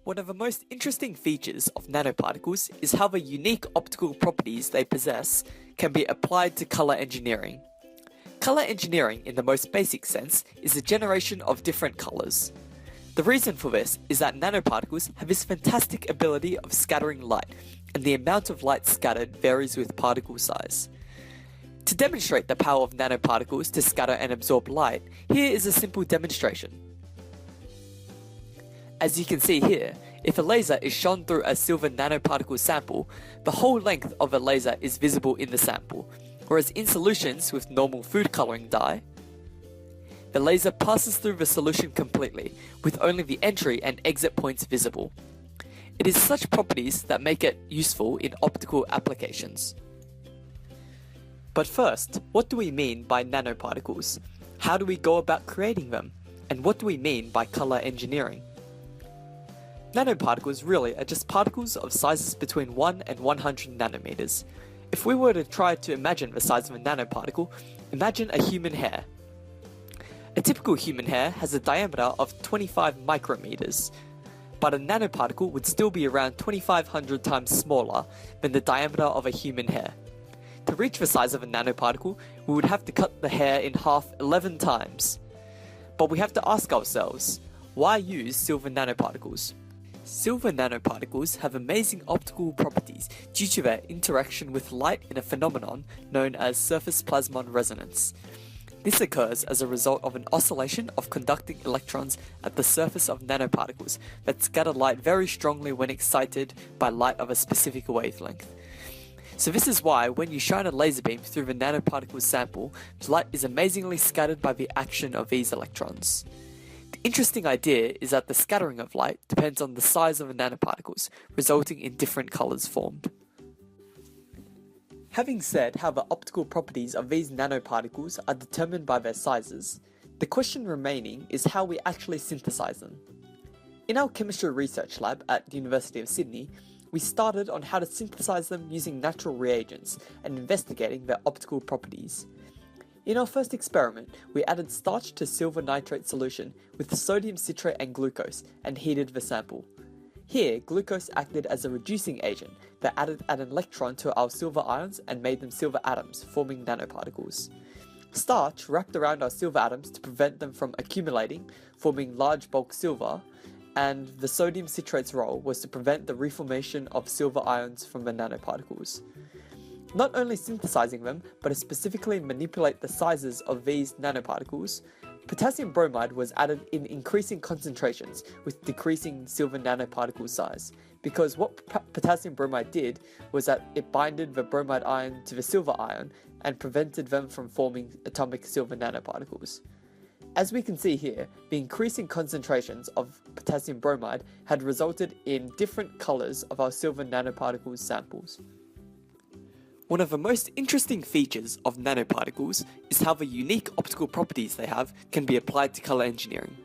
One of the most interesting features of nanoparticles is how the unique optical properties they possess can be applied to color engineering. Color engineering, in the most basic sense, is the generation of different colors. The reason for this is that nanoparticles have this fantastic ability of scattering light, and the amount of light scattered varies with particle size. To demonstrate the power of nanoparticles to scatter and absorb light, here is a simple demonstration. As you can see here, if a laser is shone through a silver nanoparticle sample, the whole length of a laser is visible in the sample, whereas in solutions with normal food coloring dye, the laser passes through the solution completely, with only the entry and exit points visible. It is such properties that make it useful in optical applications. But first, what do we mean by nanoparticles? How do we go about creating them? And what do we mean by color engineering? Nanoparticles really are just particles of sizes between 1 and 100 nanometers. If we were to try to imagine the size of a nanoparticle, imagine a human hair. A typical human hair has a diameter of 25 micrometers, but a nanoparticle would still be around 2,500 times smaller than the diameter of a human hair. To reach the size of a nanoparticle, we would have to cut the hair in half 11 times. But we have to ask ourselves, why use silver nanoparticles? Silver nanoparticles have amazing optical properties due to their interaction with light in a phenomenon known as surface plasmon resonance. This occurs as a result of an oscillation of conducting electrons at the surface of nanoparticles that scatter light very strongly when excited by light of a specific wavelength. So this is why when you shine a laser beam through the nanoparticle sample, the light is amazingly scattered by the action of these electrons. The interesting idea is that the scattering of light depends on the size of the nanoparticles, resulting in different colors formed. Having said how the optical properties of these nanoparticles are determined by their sizes, the question remaining is how we actually synthesize them. In our chemistry research lab at the University of Sydney, we started on how to synthesize them using natural reagents and investigating their optical properties. In our first experiment, we added starch to silver nitrate solution with sodium citrate and glucose and heated the sample. Here, glucose acted as a reducing agent that added an electron to our silver ions and made them silver atoms, forming nanoparticles. Starch wrapped around our silver atoms to prevent them from accumulating, forming large bulk silver, and the sodium citrate's role was to prevent the reformation of silver ions from the nanoparticles. Not only synthesizing them, but to specifically manipulate the sizes of these nanoparticles, potassium bromide was added in increasing concentrations with decreasing silver nanoparticle size, because what potassium bromide did was that it binded the bromide ion to the silver ion and prevented them from forming atomic silver nanoparticles. As we can see here, the increasing concentrations of potassium bromide had resulted in different colors of our silver nanoparticles samples. One of the most interesting features of nanoparticles is how the unique optical properties they have can be applied to color engineering.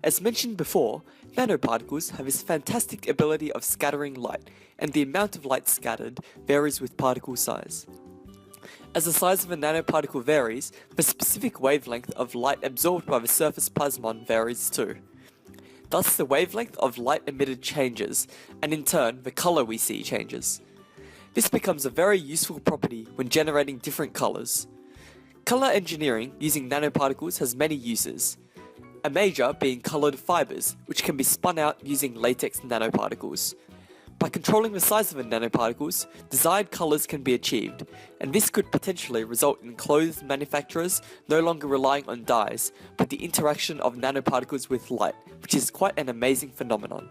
As mentioned before, nanoparticles have this fantastic ability of scattering light, and the amount of light scattered varies with particle size. As the size of a nanoparticle varies, the specific wavelength of light absorbed by the surface plasmon varies too. Thus, the wavelength of light emitted changes, and in turn, the color we see changes. This becomes a very useful property when generating different colors. Color engineering using nanoparticles has many uses, a major being colored fibers, which can be spun out using latex nanoparticles. By controlling the size of the nanoparticles, desired colors can be achieved, and this could potentially result in clothes manufacturers no longer relying on dyes, but the interaction of nanoparticles with light, which is quite an amazing phenomenon.